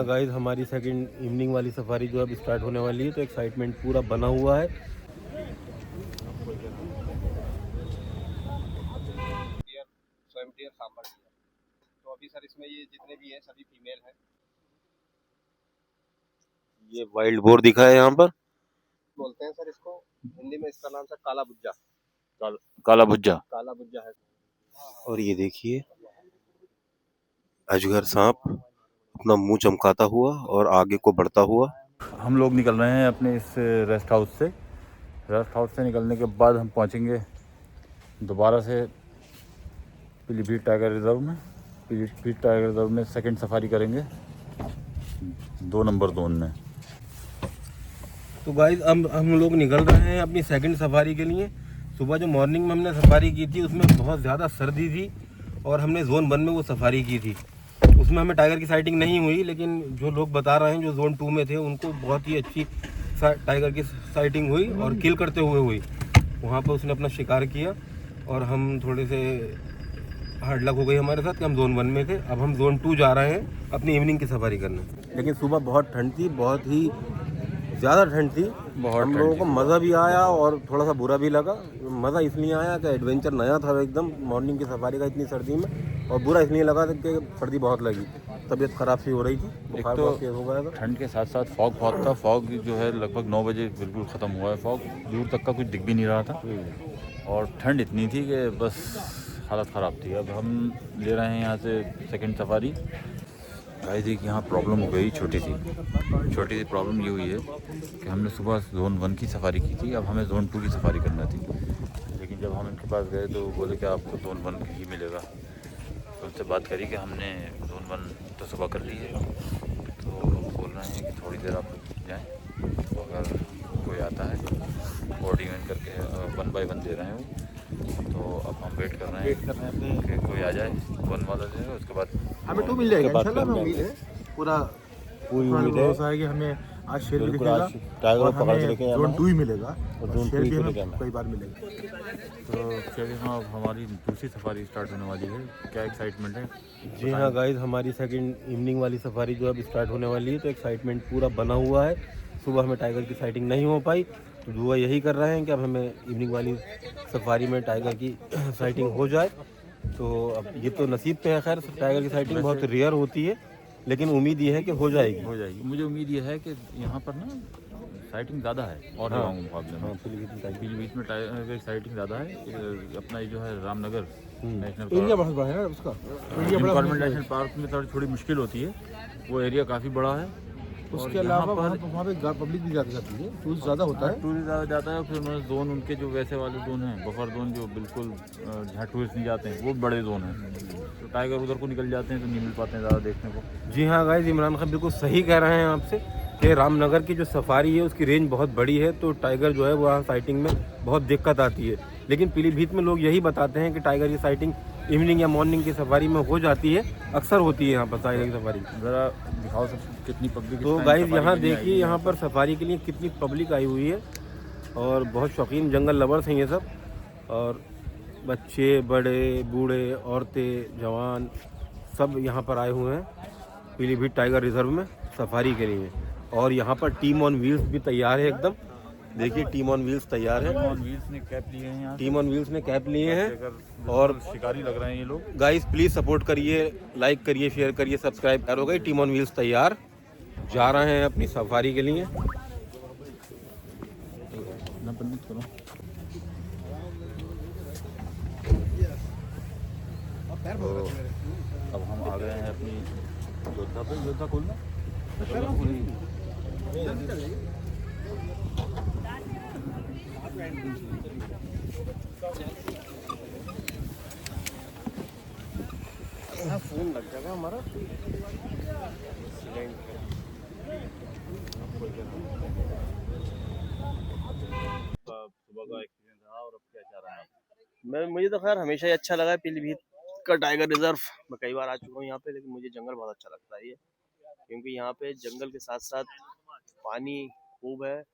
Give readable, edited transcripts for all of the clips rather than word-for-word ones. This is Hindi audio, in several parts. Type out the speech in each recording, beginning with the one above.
गाइस हमारी सेकंड इवनिंग वाली सफारी जो अब स्टार्ट होने वाली है, तो एक्साइटमेंट पूरा बना हुआ है। स्वयं डियर सांबर डियर। तो अभी सर इसमें ये जितने भी हैं सभी फीमेल हैं। ये वाइल्ड बोर दिखा है यहाँ पर, बोलते हैं सर इसको, हिंदी में इसका नाम सर काला बुज्जा। काला भुज्जा। काला बुज्जा है। और ये देखिए अजगर सांप अपना मुंह चमकाता हुआ और आगे को बढ़ता हुआ। हम लोग निकल रहे हैं अपने इस रेस्ट हाउस से। रेस्ट हाउस से निकलने के बाद हम पहुंचेंगे दोबारा से पीलीभीत टाइगर रिजर्व में। पीलीभीत टाइगर रिजर्व में सेकंड सफारी करेंगे 2 नंबर जोन में। तो गाइस अब हम लोग निकल रहे हैं अपनी सेकंड सफारी के लिए। सुबह जो मॉर्निंग में हमने सफारी की थी उसमें बहुत ज़्यादा सर्दी थी और हमने जोन 1 में वो सफारी की थी। उसमें हमें टाइगर की साइटिंग नहीं हुई, लेकिन जो लोग बता रहे हैं जो जोन 2 में थे उनको बहुत ही अच्छी टाइगर की साइटिंग हुई और किल करते हुए हुई। वहाँ पर उसने अपना शिकार किया और हम थोड़े से हार्ड लक हो गई हमारे साथ कि हम जोन 1 में थे। अब हम जोन 2 जा रहे हैं अपनी इवनिंग की सफारी करने। लेकिन सुबह बहुत ठंड थी, बहुत ही ज़्यादा ठंड थी। हम लोगों को मज़ा भी आया और थोड़ा सा बुरा भी लगा। मज़ा इसलिए आया कि एडवेंचर नया था एकदम मॉर्निंग की सफारी का इतनी सर्दी में, और बुरा इसलिए लगा कि सर्दी बहुत लगी, तबीयत ख़राब सी हो रही थी, बुखार बहुत तेज़ हो गया था। ठंड के साथ साथ फॉग बहुत था। फॉग जो है लगभग 9 बजे बिल्कुल ख़त्म हुआ है। फॉग दूर तक का कुछ दिख भी नहीं रहा था और ठंड इतनी थी कि बस हालत ख़राब थी। अब हम ले रहे हैं यहाँ से सेकंड सफारी। गाइस जी यहाँ प्रॉब्लम हो गई, छोटी सी प्रॉब्लम ये हुई है कि हमने सुबह जोन 1 की सफारी की थी, अब हमें जोन 2 की सफारी करना थी। लेकिन जब हम इनके पास गए तो बोले कि आपको जोन 1 ही मिलेगा। तो उनसे बात करी कि हमने जोन 1 तो सुबह कर ली है, तो बोल रहे हैं कि थोड़ी देर आप जाएँ, तो अगर कोई आता है कोऑर्डिनेट करके 1 बाय 1 दे रहे हैं वो। तो अब हम वेट कर रहे हैं कि कोई आ जाए 1 वाला जो है, उसके बाद हमें 2 मिल जाएगा इंशाल्लाह। हमें उम्मीद है, पूरी उम्मीद भरोसा है कि हमें आज शेर भी बिल्कुल दिखेगा आज टाइगर और को पकड़ के हमें लेके जाना जोन है 2 ही मिलेगा और और जोन शेर 2 भी को हमें लेके आना। कई बार मिलेगा। तो चलिए हाँ, अब हमारी दूसरी सफारी स्टार्ट होने वाली है। क्या एक्साइटमेंट है। जी हाँ गाइस हमारी सेकंड इवनिंग वाली सफारी जो अब स्टार्ट होने वाली है, तो एक्साइटमेंट पूरा बना हुआ है। सुबह हमें टाइगर की साइटिंग नहीं हो पाई, तो दुआ यही कर रहे हैं कि अब हमें इवनिंग वाली सफारी में टाइगर की साइटिंग हो जाए। तो अब ये तो नसीब पे है, खैर टाइगर की साइटिंग बहुत रेयर होती है, लेकिन उम्मीद ये है कि हो जाएगी। मुझे उम्मीद ये है कि यहाँ पर ना साइटिंग ज़्यादा है और हाँ, जगहों के मुकाबले में। पीलीभीत में टाइगर की साइटिंग ज़्यादा है। अपना ये जो है रामनगर नेशनल एरिया बहुत बड़ा है ना उसका। डिपार्टमेंट नेशनल पार्क में थोड़ी मुश्किल होती है, वो एरिया काफ़ी बड़ा है। उसके अलावा वहाँ पे पब्लिक भी ज़्यादा जाती है, टूरिस्ट ज़्यादा होता है। टूरिस्ट ज़्यादा जाता है। फिर उन्होंने जोन उनके जो वैसे वाले जोन हैं, बफर जोन जो बिल्कुल जहाँ टूरिस्ट नहीं जाते हैं, वो बड़े जोन हैं। तो टाइगर उधर को निकल जाते हैं तो नहीं मिल पाते हैं ज़्यादा देखने को। जी हाँ गाइस इमरान खान बिल्कुल सही कह रहे हैं आपसे कि रामनगर की जो सफारी है उसकी रेंज बहुत बड़ी है, तो टाइगर जो है वहाँ साइटिंग में बहुत दिक्कत आती है। लेकिन पीलीभीत में लोग यही बताते हैं कि टाइगर की साइटिंग इवनिंग या मॉर्निंग की सफारी में हो जाती है, अक्सर होती है यहाँ पर टाइगर की सफारी। ज़रा दिखाओ सब कितनी पब्लिक। तो गाइस यहाँ देखिए यहाँ पर सफारी के लिए कितनी पब्लिक आई हुई है और बहुत शौकीन जंगल लवर्स हैं ये सब, और बच्चे बड़े बूढ़े औरतें जवान सब यहाँ पर आए हुए हैं पीलीभीत टाइगर रिजर्व में सफारी के लिए। और यहाँ पर टीम ऑन व्हील्स भी तैयार है एकदम। देखिए टीम ऑन व्हील्स तैयार है। व्हील्स ने कैप लिए हैं यहाँ। टीम ऑन व्हील्स ने कैप लिए हैं और शिकारी लग रहे हैं ये लोग। गाइस प्लीज़ सपोर्ट करिए, लाइक करिए, शेयर करिए, सब्सक्राइब हो गई। टीम ऑन व्हील्स तैयार जा रहे हैं अपनी सफारी के लिए। करो। तो अब हम आ गए हैं अपनी योद्धा पे। योद्धा खोलना फोन लग जाएगा हमारा। सुबह का एक्सपीरियंस रहा और अब क्या चाह रहा है। मुझे तो खैर हमेशा ही अच्छा लगा है पीलीभीत का टाइगर रिजर्व। मैं कई बार आ चुका हूँ यहाँ पे, लेकिन मुझे जंगल बहुत अच्छा लगता है ये, क्योंकि यहाँ पे जंगल के साथ साथ पानी खूब है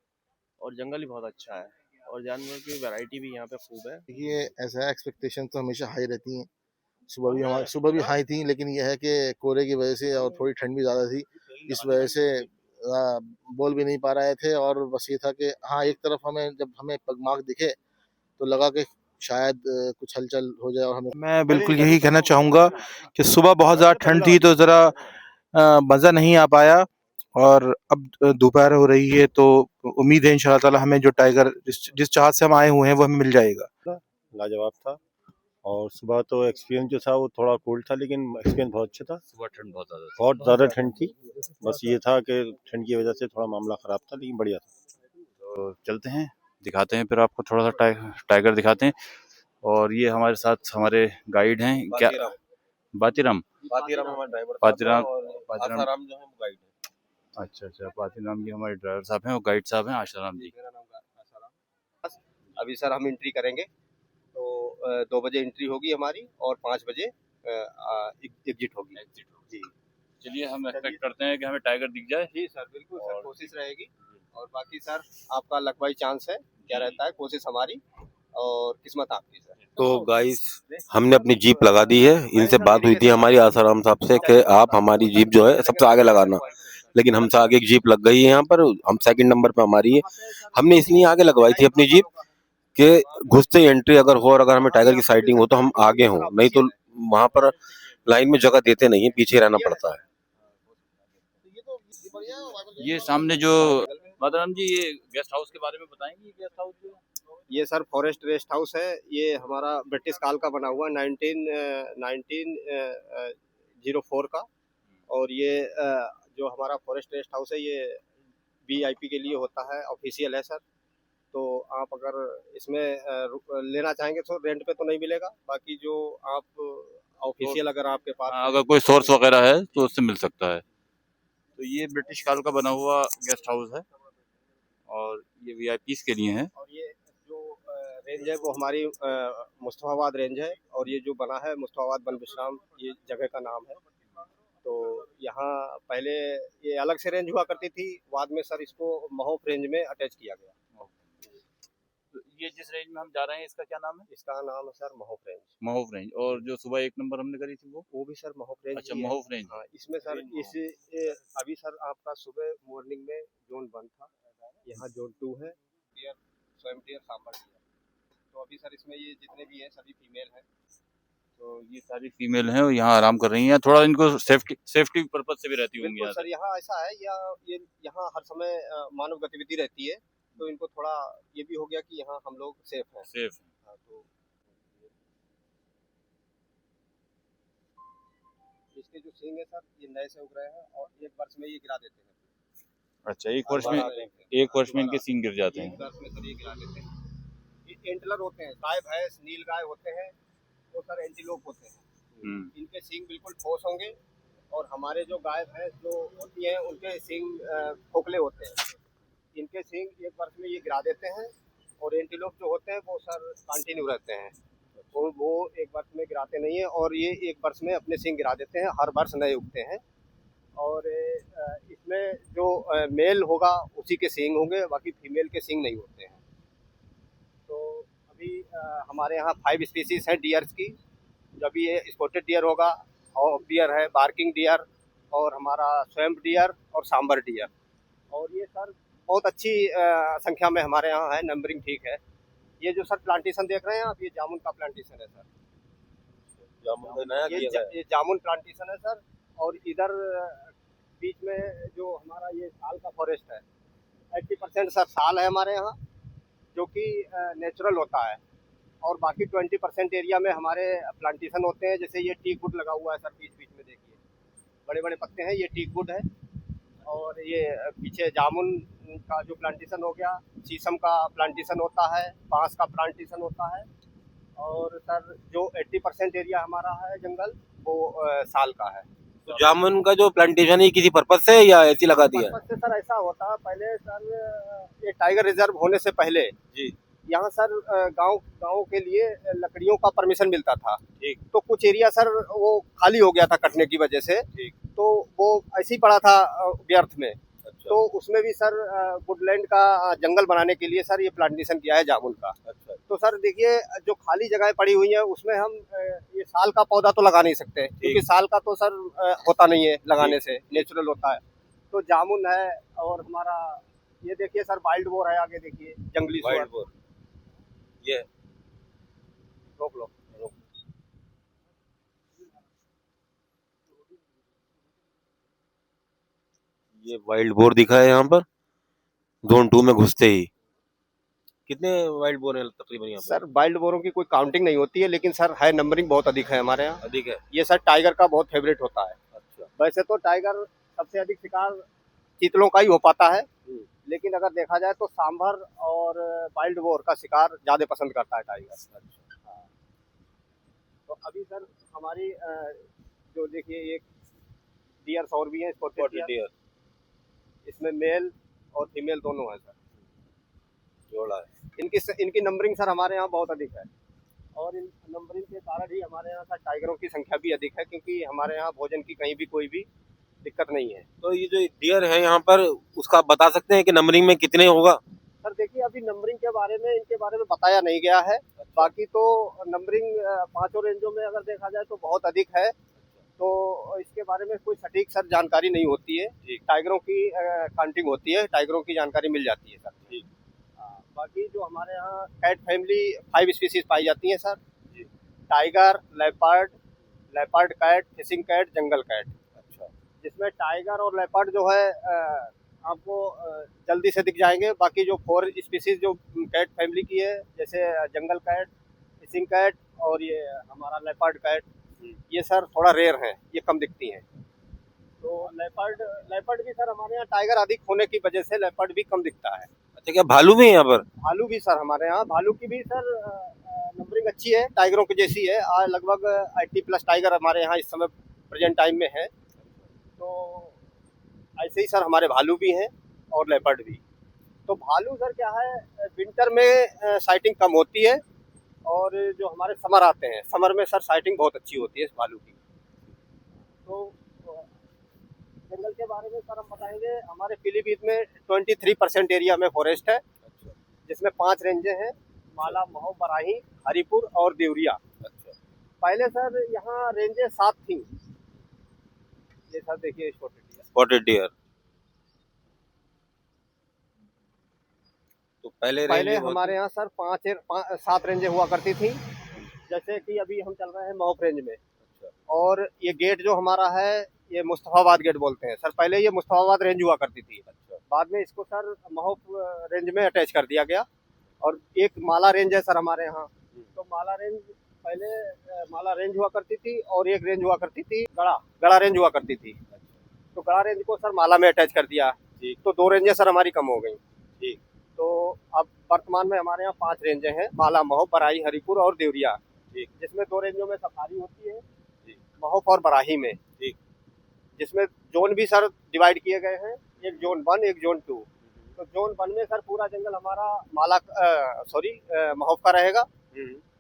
और जंगल भी बहुत अच्छा है और जानवरों की वैरायटी भी यहाँ पे खूब है। ये ऐसा है, एक्सपेक्टेशन तो हमेशा हाई रहती हैं। सुबह भी हाई थी, लेकिन यह है कि कोहरे की वजह से और थोड़ी ठंड भी ज़्यादा थी, इस वजह से बोल भी नहीं पा रहे थे। और बस ये था कि हाँ, एक तरफ जब हमें पगमार्क दिखे तो लगा कि शायद कुछ हलचल हो जाए और हमें। मैं बिल्कुल यही कहना चाहूँगा कि सुबह बहुत ज़्यादा ठंड थी तो ज़रा मज़ा नहीं आ पाया, और अब दोपहर हो रही है तो उम्मीद है इंशाल्लाह ताला हमें जो टाइगर जिस चाहत से हम आए हुए हैं वो हमें मिल जाएगा। लाजवाब था। और सुबह तो एक्सपीरियंस जो था वो थोड़ा कोल्ड था, लेकिन एक्सपीरियंस बहुत अच्छा था। सुबह ठंड बहुत ज़्यादा ठंड थी। बस ये था कि ठंड की वजह से थोड़ा मामला ख़राब था, लेकिन बढ़िया था। तो चलते हैं, दिखाते हैं फिर आपको थोड़ा सा टाइगर दिखाते हैं। और ये हमारे साथ हमारे गाइड हैं, क्या बातीराम हमारा ड्राइवर बातीराम आसाराम जो है वो गाइड है। अच्छा, बातीराम जी हमारे ड्राइवर साहब हैं और गाइड साहब हैं आशाराम जी। मेरा नाम आसाराम। अभी सर हम एंट्री करेंगे तो 2 बजे एंट्री होगी हमारी और 5 बजे एग्जिट होगी। जी चलिए, हम एक्सपेक्ट करते हैं कि हमें टाइगर दिख जाए। जी सर, बिल्कुल सर, कोशिश रहेगी। और बाकी सर आपका लक बाई चांस है, क्या रहता है, कोशिश हमारी और किस्मत आपकी सर। तो गाइस, हमने अपनी जीप लगा दी है। इनसे बात हुई थी हमारी आसाराम साहब से कि आप हमारी जीप जो है सबसे आगे लगाना, लेकिन हमसे आगे एक जीप लग गई है यहाँ पर, हम सेकंड नंबर पे हमारी है। हमने इसलिए आगे लगवाई थी अपनी जीप कि घुसते ही एंट्री अगर हो और अगर हमें टाइगर की साइटिंग हो तो हम आगे हों, नहीं तो वहां पर लाइन में जगह देते नहीं है, पीछे रहना पड़ता है। ये सामने जो बातीराम जी, ये गेस्ट हाउस के बारे में बताएंगे। गेस्ट हाउस जो ये सर फॉरेस्ट रेस्ट हाउस है। ये हमारा ब्रिटिश काल का बना हुआ 1904 का। और ये जो हमारा फॉरेस्ट रेस्ट हाउस है ये VIP के लिए होता है, ऑफिशियल है सर। तो आप अगर इसमें लेना चाहेंगे तो रेंट पे तो नहीं मिलेगा, बाकी जो आप ऑफिशियल अगर आपके पास अगर कोई सोर्स वगैरह है तो उससे मिल सकता है। तो ये ब्रिटिश काल का बना हुआ गेस्ट हाउस है और ये VIPs के लिए है। और ये जो रेंज है वो हमारी मुस्तफाबाद रेंज है। और ये जो बना है मुस्तफाबाद वन विश्राम, ये जगह का नाम है। तो यहाँ पहले ये अलग से रेंज हुआ करती थी, बाद में सर इसको महोफ रेंज में अटैच किया गया। तो ये जिस रेंज में हम जा रहे हैं इसका क्या नाम है? इसका नाम है sir Mahof range. Mahof range. और जो सुबह 1 नंबर हमने करी थी वो भी सर महोफ रेंज। अच्छा, महोफ रेंज। हाँ, इसमें सर अभी सर आपका सुबह मॉर्निंग में जोन 1 था, यहाँ जोन 2 है, डियर स्वयं डियर सांबर डियर। तो अभी सर इसमें ये जितने भी हैं सभी फीमेल हैं। तो ये सारी फीमेल हैं और यहाँ आराम कर रही हैं। थोड़ा इनको सेफ्टी पर्पज से भी रहती होंगी। बिल्कुल सर, यहाँ ऐसा है, यहाँ हर समय मानव गतिविधि रहती है, तो इनको थोड़ा ये भी हो गया कि यहाँ हम लोग सेफ हैं। हाँ, तो इसके जो सींग है सर ये नए से उग रहे हैं और 1 वर्ष में ये गिरा देते हैं। अच्छा, एक वर्ष में इनके सींग गिर जाते हैं। 1 वर्ष में सर ये गिरा देते हैं। ये एंटलर होते हैं, गाय भैंस नील गाय होते हैं, वो सर एंटीलोप होते हैं। इनके सींग बिल्कुल ठोस होंगे। और हमारे जो गाय भैंस जो होती हैं उनके सींग खोखले होते हैं। इनके सींग 1 वर्ष में ये गिरा देते हैं। और एंटीलोप जो होते हैं वो सर कंटिन्यू रहते हैं, वो 1 वर्ष में गिराते नहीं है। और ये 1 वर्ष में अपने सींग गिरा देते हैं, हर वर्ष नए उगते हैं। और इसमें जो मेल होगा उसी के सींग होंगे, बाकी फीमेल के सींग नहीं होते हैं। तो अभी हमारे यहाँ 5 स्पीसीज हैं डियर्स की। जब ये स्पॉटेड डियर होगा, हॉक डियर है, बार्किंग डियर, और हमारा स्वैम्प डियर और सांबर डियर। और ये सर बहुत अच्छी संख्या में हमारे यहाँ है, नंबरिंग ठीक है। ये जो सर प्लांटेशन देख रहे हैं आप, ये जामुन का प्लांटेशन है सर। ये जामुन प्लांटेशन है सर। और इधर बीच में जो हमारा ये साल का फॉरेस्ट है, 80% सर साल है हमारे यहाँ, जो कि नेचुरल होता है। और बाकी 20% एरिया में हमारे प्लांटेशन होते हैं। जैसे ये टीक वुड लगा हुआ है सर, बीच बीच में देखिए बड़े बड़े पत्ते हैं, ये टीक वुड है। और ये पीछे जामुन का जो प्लांटेशन हो गया, शीशम का प्लांटेशन होता है, बांस का प्लांटेशन होता है। और सर जो 80% एरिया हमारा है जंगल, वो साल का है। तो जामुन का जो प्लांटेशन है किसी पर्पज से या ऐसी लगा दिया? पर्पज से सर ऐसा होता है, पहले सर ये टाइगर रिजर्व होने से पहले जी यहाँ सर गाँव के लिए लकड़ियों का परमिशन मिलता था। ठीक। तो कुछ एरिया सर वो खाली हो गया था कटने की वजह से। ठीक। तो वो ऐसे ही पड़ा था व्यर्थ में। अच्छा। तो उसमें भी सर वुडलैंड का जंगल बनाने के लिए सर ये प्लांटेशन किया है जामुन का। अच्छा। तो सर देखिए, जो खाली जगह पड़ी हुई है उसमें हम ये साल का पौधा तो लगा नहीं सकते, क्योंकि साल का तो सर होता नहीं है लगाने से, नेचुरल होता है। तो जामुन है, और हमारा ये देखिए सर वाइल्ड बोर है, आगे देखिए जंगली सुअर। वाइल्ड बोर ये रोक लो। ये वाइल्ड बोर दिखा है यहाँ पर जोन 2 में घुसते ही। कितने वाइल्ड बोर हैं तकरीबन यहाँ पर? सर वाइल्ड बोरों की कोई काउंटिंग नहीं होती है, लेकिन सर है, नंबरिंग बहुत अधिक है हमारे यहाँ। अधिक है। ये सर टाइगर का बहुत फेवरेट होता है। अच्छा। वैसे तो टाइगर सबसे अधिक शिकार चीतलों का ही हो पाता है, लेकिन अगर देखा जाए तो सांभर और वाइल्ड बोर का शिकार ज्यादा पसंद करता है टाइगर। हाँ। तो अभी सर हमारी जो देखिए एक डियर और भी है, स्पॉटेड डियर, इसमें मेल और फीमेल दोनों है सर, जोड़ा है। इनकी नंबरिंग सर हमारे यहाँ बहुत अधिक है, और इन नंबरिंग के कारण ही हमारे यहाँ सर टाइगरों की संख्या भी अधिक है, क्योंकि हमारे यहाँ भोजन की कहीं भी कोई भी दिक्कत नहीं है। तो ये जो डियर है यहाँ पर उसका आप बता सकते हैं कि नंबरिंग में कितने होगा? सर देखिए अभी नंबरिंग के बारे में इनके बारे में बताया नहीं गया है। बाकी तो नंबरिंग पांचों रेंजों में अगर देखा जाए तो बहुत अधिक है, तो इसके बारे में कोई सटीक सर जानकारी नहीं होती है। टाइगरों की काउंटिंग होती है, टाइगरों की जानकारी मिल जाती है सर। बाकी जो हमारे यहाँ कैट फैमिली 5 स्पीसीज पाई जाती हैं sir, tiger, leopard cat, fishing cat, jungle cat. अच्छा। जिसमें टाइगर और लेपर्ड जो है आपको जल्दी से दिख जाएंगे। बाकी जो 4 स्पीसीज जो कैट फैमिली की है, जैसे जंगल कैट, फिशिंग कैट और ये हमारा लेपर्ड कैट, ये सर थोड़ा रेयर हैं, ये कम दिखती हैं। तो लेपर्ड भी सर हमारे यहाँ टाइगर अधिक होने की वजह से लेपर्ड भी कम दिखता है। अच्छा, क्या भालू भी है यहाँ पर? भालू भी सर हमारे यहाँ, भालू की भी सर नंबरिंग अच्छी है, टाइगरों की जैसी है। आज लगभग 80+ टाइगर हमारे यहाँ इस समय प्रेजेंट टाइम में है। तो ऐसे ही सर हमारे भालू भी हैं और लेपर्ड भी। तो भालू सर क्या है, विंटर में साइटिंग कम होती है, और जो हमारे समर आते हैं, समर में सर साइटिंग बहुत अच्छी होती है इस भालू की। तो जंगल के बारे में सर हम बताएंगे, हमारे पीलीभीत में 23% एरिया में फॉरेस्ट है, जिसमें 5 रेंजें हैं, माला, महो, बराही, हरिपुर और देवरिया। पहले सर यहाँ रेंजें 7 थी। ये सर देखिए स्पॉटेड डियर। तो पहले हमारे यहाँ सर 7 रेंजें हुआ करती थी, जैसे कि अभी हम चल रहे हैं महो रेंज में। और ये गेट जो हमारा है, ये मुस्तफाबाद गेट बोलते हैं सर। पहले ये मुस्तफाबाद रेंज हुआ करती थी, बाद में इसको सर महो रेंज में अटैच कर दिया गया। और एक माला रेंज है सर हमारे यहाँ। तो माला रेंज पहले माला रेंज हुआ करती थी, और एक रेंज हुआ करती थी गड़ा रेंज हुआ करती थी। तो गड़ा रेंज को सर माला में अटैच कर दिया, तो 2 रेंजें सर हमारी कम हो गई। तो अब वर्तमान में हमारे यहाँ 5 रेंजें हैं, माला, महो, बराही, हरिपुर और देवरिया, जिसमें 2 रेंजों में सफारी होती है, महो और बराही में। जिसमें जोन भी सर डिवाइड किए गए हैं, एक जोन 1, एक जोन 2। तो जोन 1 में सर पूरा जंगल हमारा महोफ का रहेगा,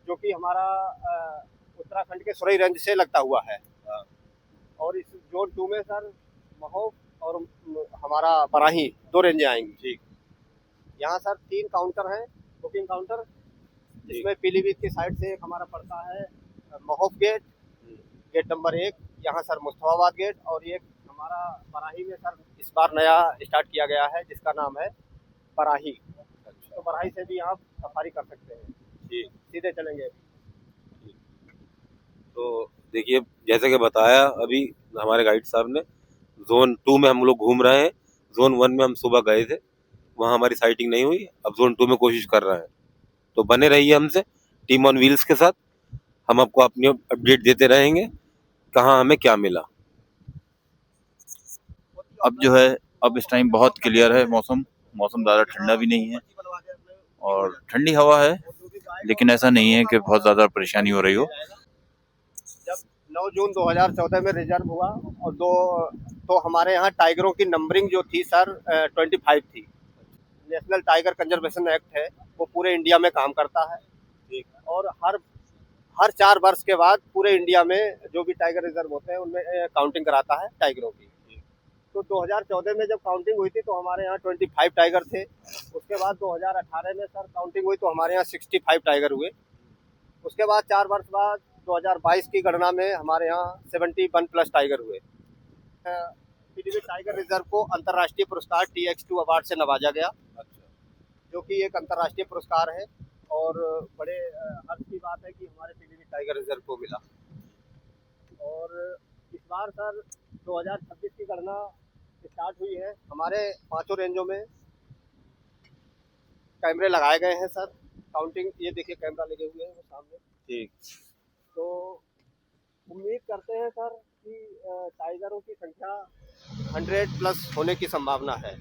जो कि हमारा उत्तराखंड के सुरई रेंज से लगता हुआ है। और इस जोन 2 में सर महोफ और हमारा बराही 2 रेंजें आएंगी। यहाँ सर 3 काउंटर हैं, बुकिंग काउंटर, जिसमें पीलीभीत की साइड से एक हमारा पड़ता है महोफ गेट, गेट नंबर 1, यहाँ सर मुस्तफाबाद गेट, और एक हमारा बराही में सर इस बार नया स्टार्ट किया गया है, जिसका नाम है बराही। तो बराही से भी आप सफारी कर सकते हैं, सीधे चलेंगे। तो देखिए, जैसे कि बताया अभी हमारे गाइड साहब ने, जोन 2 में हम लोग घूम रहे हैं। जोन 1 में हम सुबह गए थे, वहाँ हमारी साइटिंग नहीं हुई। अब जोन 2 में कोशिश कर रहे हैं। तो बने रहिए हमसे, टीम ऑन व्हील्स के साथ। हम आपको अपनी अपडेट देते रहेंगे, कहाँ हमें क्या मिला। अब जो है, अब इस टाइम बहुत क्लियर है मौसम ज़्यादा ठंडा भी नहीं है और ठंडी हवा है, लेकिन ऐसा नहीं है कि बहुत ज़्यादा परेशानी हो रही हो। जब 9 जून 2014 में रिजर्व हुआ, और तो हमारे यहाँ टाइगरों की नंबरिंग जो थी सर 25 थी। नेशनल टाइगर कंजर्वेशन एक्ट है, वो पूरे इंडिया में काम करता है, और हर 4 वर्ष के बाद पूरे इंडिया में जो भी टाइगर रिजर्व होते हैं उनमें काउंटिंग कराता है टाइगरों की। तो 2014 में जब काउंटिंग हुई थी तो हमारे यहाँ 25 टाइगर थे। उसके बाद 2018 में सर काउंटिंग हुई तो हमारे यहाँ 65 टाइगर हुए। उसके बाद 4 वर्ष बाद 2022 की गणना में हमारे यहाँ 71+ टाइगर हुए। पीलीभीत टाइगर रिजर्व को अंतर्राष्ट्रीय पुरस्कार TX2 अवार्ड से नवाजा गया, जो कि एक अंतर्राष्ट्रीय पुरस्कार है और बड़े हर्ष की बात है कि हमारे पीलीभीत टाइगर रिजर्व को मिला। और इस बार सर 2026 की गणना स्टार्ट हुई है। हमारे 5 रेंजों में कैमरे लगाए गए हैं सर। काउंटिंग, ये देखिए कैमरा लगे हुए हैं वो सामने। ठीक। तो उम्मीद करते हैं सर कि टाइगरों की संख्या 100 प्लस होने की संभावना है।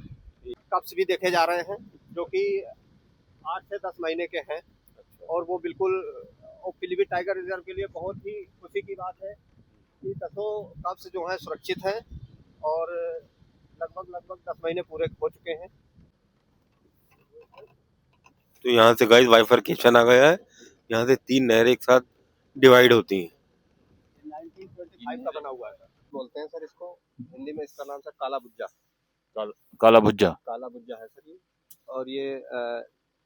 कप्स भी देखे जा रहे हैं जो कि 8 से 10 महीने के हैं और वो बिल्कुल, और पीलीभीत टाइगर रिजर्व के लिए बहुत ही खुशी की बात है कि 10 कप्स जो हैं सुरक्षित हैं और लगभग 10 महीने पूरे हो चुके हैं। तो यहाँ से गाइस बाइफरकेशन आ गया है, यहाँ से 3 नहरें एक साथ डिवाइड होती हैं। 1925 का बना हुआ है सर, बोलते हैं सर इसको, हिंदी में इसका नाम सर काला बुज्जा। काला भुज्जा। काला बुज्जा है सर ये। और ये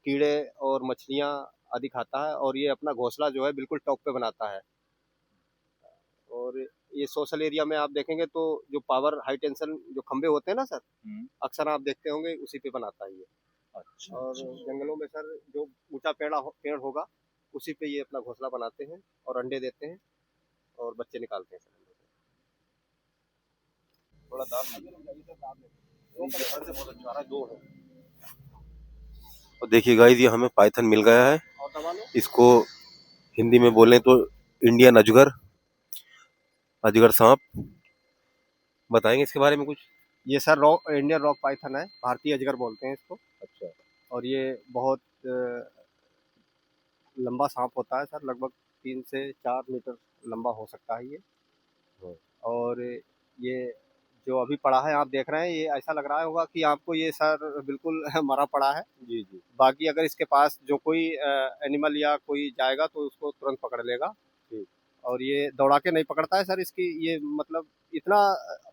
कीड़े और मछलियाँ आदि खाता है और ये अपना घोंसला जो है बिल्कुल टॉप पे बनाता है। और ये सोशल एरिया में आप देखेंगे तो जो पावर हाई टेंशन जो खंबे होते हैं ना सर, अक्सर आप देखते होंगे उसी पे बनाता है ये। अच्छा। और जंगलों में सर जो ऊंचा पेड़ होगा उसी पे ये अपना घोंसला बनाते हैं और अंडे देते हैं और बच्चे निकालते हैं सर। थोड़ा और देखिए गाइस ये हमें पाइथन मिल गया है, और दबा लो। इसको हिंदी में बोलें तो इंडियन अजगर, अजगर सांप। बताएंगे इसके बारे में कुछ? ये सर इंडियन रॉक पाइथन है, भारतीय अजगर बोलते हैं इसको। अच्छा। और ये बहुत लंबा सांप होता है सर, लगभग 3 से 4 मीटर लंबा हो सकता है ये। और ये जो अभी पड़ा है आप देख रहे हैं, ये ऐसा लग रहा होगा कि आपको ये सर बिल्कुल मरा पड़ा है। जी जी। बाकी अगर इसके पास जो कोई एनिमल या कोई जाएगा तो उसको तुरंत पकड़ लेगा। और ये दौड़ा के नहीं पकड़ता है सर, इसकी ये मतलब इतना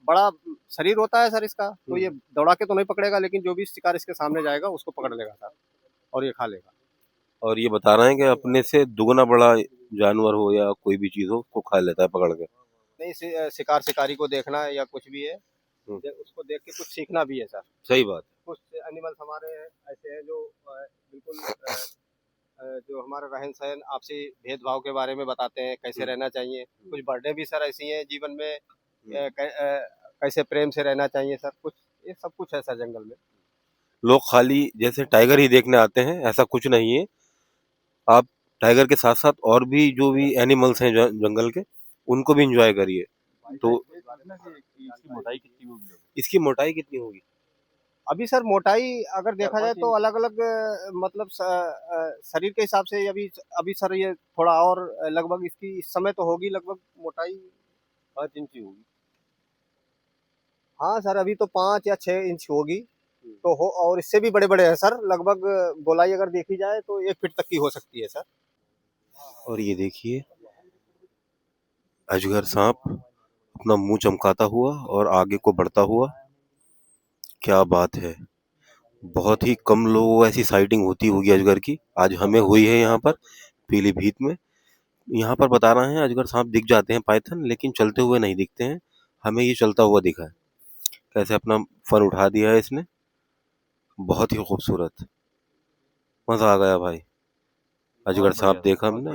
बड़ा शरीर होता है सर इसका, तो ये दौड़ा के तो नहीं पकड़ेगा, लेकिन जो भी शिकार इसके सामने जाएगा उसको पकड़ लेगा सर और ये खा लेगा। और ये बता रहे हैं कि अपने से दुगना बड़ा जानवर हो या कोई भी चीज हो उसको खा लेता है पकड़ के। नहीं, शिकारी को देखना है या कुछ भी है, उसको देख के कुछ सीखना भी है सर। सही बात। कुछ एनिमल्स हमारे ऐसे हैं जो बिल्कुल जो हमारा रहन सहन, आपसी भेदभाव के बारे में बताते हैं, कैसे रहना चाहिए। कुछ बर्डे भी सर ऐसी हैं जीवन में, कैसे प्रेम से रहना चाहिए सर, कुछ ये सब कुछ है सर जंगल में। लोग खाली जैसे टाइगर ही देखने आते हैं ऐसा कुछ नहीं है, आप टाइगर के साथ साथ और भी जो भी एनिमल्स हैं जंगल के उनको भी एंजॉय करिए। तो इसकी मोटाई कितनी होगी? अभी सर मोटाई अगर देखा जाए तो अलग अलग मतलब शरीर के हिसाब से अभी सर ये थोड़ा और लगभग इसकी इस समय तो होगी लगभग मोटाई 5 इंच की होगी। हाँ सर, अभी तो 5 या 6 इंच होगी तो हो, और इससे भी बड़े बड़े हैं सर, लगभग गोलाई अगर देखी जाए तो 1 फीट तक की हो सकती है सर। और ये देखिए अजगर सांप अपना मुंह चमकाता हुआ और आगे को बढ़ता हुआ, क्या बात है। बहुत ही कम लोगों को ऐसी साइटिंग होती होगी अजगर की, आज हमें हुई है यहाँ पर पीलीभीत में। यहाँ पर बता रहे हैं अजगर सांप दिख जाते हैं पाइथन, लेकिन चलते हुए नहीं दिखते हैं। हमें ये चलता हुआ दिखा है, कैसे अपना फन उठा दिया है इसने, बहुत ही खूबसूरत, मजा आ गया भाई। अजगर सांप देखा हमने।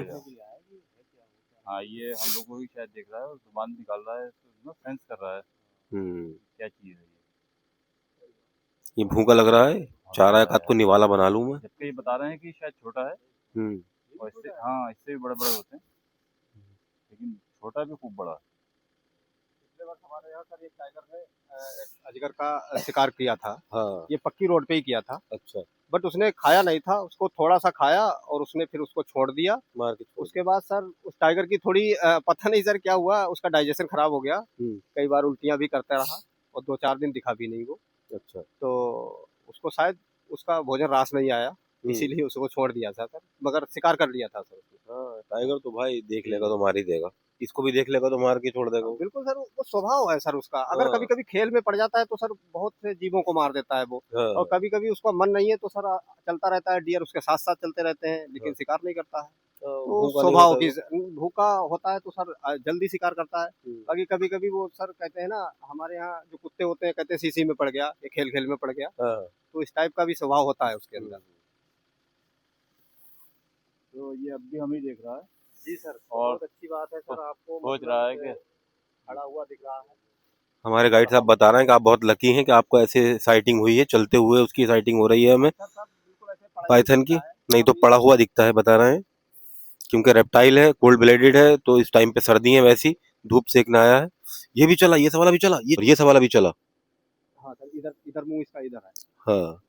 हाँ, ये हम लोग को भी शायद देख रहा है और जुबान निकाल रहा है, तो सेंस कर रहा है क्या चीज है ये भूखा लग रहा है, चाह रहा है हाथ को निवाला बना लूं मैं। जबकि ये बता रहे हैं कि शायद छोटा है और इससे, हाँ, इससे भी बड़े बड़े होते हैं, लेकिन छोटा भी खूब बड़ा। पिछले वर्ष हमारे यहाँ सर एक टाइगर ने अजगर का शिकार किया था। हाँ। ये पक्की रोड पे ही किया था, अच्छा। बट उसने खाया नहीं था, उसको थोड़ा सा खाया और उसने फिर उसको छोड़ दिया। मार के उसके बाद सर उस टाइगर की थोड़ी पता नहीं सर क्या हुआ, उसका डाइजेशन खराब हो गया, कई बार उल्टियां भी करता रहा और 2-4 दिन दिखा भी नहीं वो। अच्छा। तो उसको शायद उसका भोजन रास नहीं आया, इसीलिए उसको छोड़ दिया था सर, मगर शिकार कर लिया था सर। हाँ, टाइगर तो भाई देख लेगा तो मार ही देगा। इसको भी देख लेगा तो मार के छोड़ देगा वो। बिल्कुल सर, वो स्वभाव है सर उसका। अगर हाँ। कभी कभी खेल में पड़ जाता है तो सर बहुत से जीवों को मार देता है वो। हाँ। और कभी कभी उसका मन नहीं है तो सर चलता रहता है, डियर उसके साथ साथ चलते रहते हैं, लेकिन शिकार नहीं करता है। तो भूखा नहीं स्वभाव होता की भूखा होता है तो सर जल्दी शिकार करता है। वो। बाकी कभी कभी वो सर कहते हैं ना, हमारे यहाँ जो कुत्ते होते हैं कहते हैं सीसी में पड़ गया, ये खेल खेल में पड़ गया, हाँ। तो इस टाइप का भी स्वभाव होता है उसके अंदर। तो ये अब भी हम ही देख रहा है जी सर, और बहुत अच्छी बात है सर। आपको सोच मतलब रहा है कि खड़ा हुआ दिख रहा है। हमारे गाइड साहब बता रहे हैं कि आप बहुत लकी हैं कि आपको ऐसे साइटिंग हुई है, चलते हुए उसकी साइटिंग हो रही है हमें सर बिल्कुल ऐसे पड़ा ही पाइथन की, दिखता है। नहीं तो पड़ा हुआ दिखता है बता रहे हैं। क्योंकि रेप्टाइल है, कोल्ड ब्लेडेड है, तो इस टाइम पे सर्दी है, वैसी धूप सेकना आया है। ये भी चला, ये सवाला भी चला, ये सवाला भी चला। हाँ सर, इधर इधर मुंह इसका इधर है। हाँ,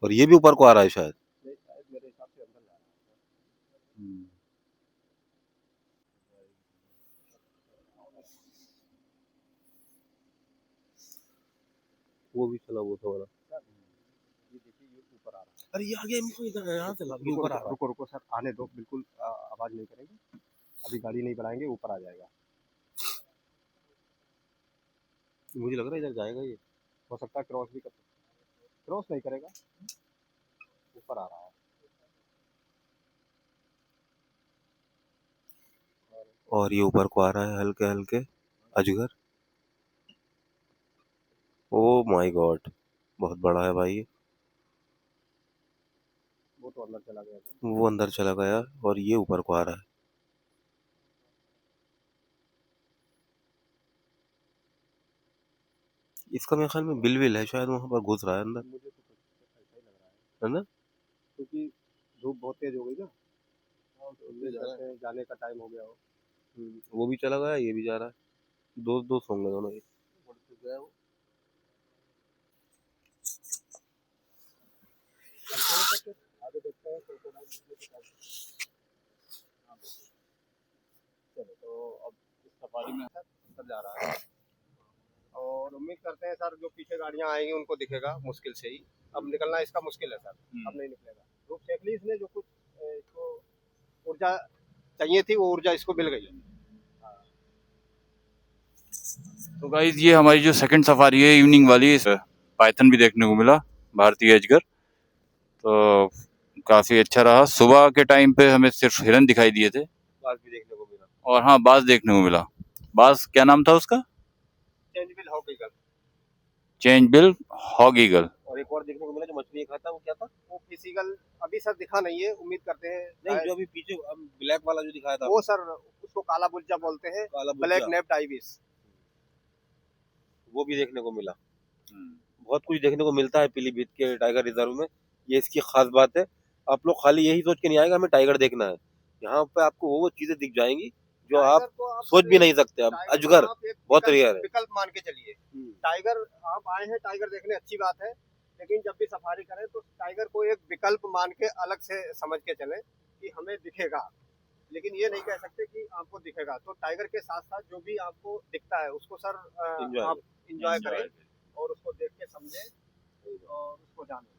और ये भी ऊपर को आ रहा है शायद। नहीं, शायद मेरे हिसाब से अंदर जा रहा है। वो भी चला, वो सवाला। ये देखिए, ये ऊपर आ रहा है। अरे ये आगे यहाँ से लग, ये ऊपर आ रहा है। रुको रुको सर, आने दो, बिल्कुल आवाज नहीं करेंगे, अभी गाड़ी नहीं बढ़ाएंगे, ऊपर आ जाएगा। मुझे लग रहा है इधर जाएगा ये। हो सकता है क्रॉस भी कर सकता है। क्रॉस नहीं करेगा, ऊपर आ रहा है। और ये ऊपर को आ रहा है हल्के हल्के अजगर। ओ माय गॉड, बहुत बड़ा है भाई ये। वो तो अंदर चला गया था। वो अंदर चला गया और ये ऊपर को आ रहा है। इसका मेरे ख्याल में बिल है, शायद वहां पर घुस रहा है अंदर, मुझे तो कुछ ऐसा ही लग रहा है, है ना। क्योंकि धूप बहुत तेज हो गई ना, तो ये कहते हैं जाने का टाइम हो गया हो। वो भी चला गया, ये भी जा रहा है, दोस्त दोस्त होंगे दोनों ये। आगे देखते हैं चलो, तो अब इस सफारी में सर अंदर जा रहा है, और उम्मीद करते हैं सर जो पीछे गाड़ियां आएंगी उनको दिखेगा मुश्किल से ही। अब निकलना इसका मुश्किल है सर, अब नहीं निकलेगा। धूप सेक ली इसने, जो कुछ इसको ऊर्जा चाहिए थी वो ऊर्जा इसको मिल गई। तो गाइस ये हमारी जो सेकंड सफारी है इवनिंग वाली, इस पाइथन भी देखने को मिला, भारतीय अजगर, तो काफी अच्छा रहा। सुबह के टाइम पे हमें सिर्फ हिरन दिखाई दिए थे, बाज भी देखने को मिला। और हाँ बाज देखने को मिला। बाज क्या नाम था उसका? Changeable hawk eagle. Changeable hawk eagle. और एक और देखने को मिला जो मछली खाता, वो क्या था? वो फिश ईगल अभी सर दिखा नहीं है, उम्मीद करते हैं। नहीं, जो अभी पीछे ब्लैक वाला जो दिखाया था, वो सर उसको काला बुल्जा बोलते हैं, काला ब्लैक बुल्जा, नेप्ड आइबिस। वो भी देखने को मिला। बहुत कुछ देखने को मिलता है पीलीभीत के टाइगर रिजर्व में, ये इसकी खास बात है। आप लोग खाली यही सोच के नहीं आएगा हमें टाइगर देखना है, यहाँ पे आपको वो चीजें दिख जाएंगी जो आप सोच भी नहीं सकते। अब अजगर बहुत रेयर है। विकल्प मान के चलिए, टाइगर आप आए हैं टाइगर देखने, अच्छी बात है, लेकिन जब भी सफारी करें तो टाइगर को एक विकल्प मान के अलग से समझ के चलें कि हमें दिखेगा, लेकिन ये नहीं कह सकते कि आपको दिखेगा। तो टाइगर के साथ साथ जो भी आपको दिखता है उसको सर आप इंजॉय करें और उसको देख के समझें और उसको जानें।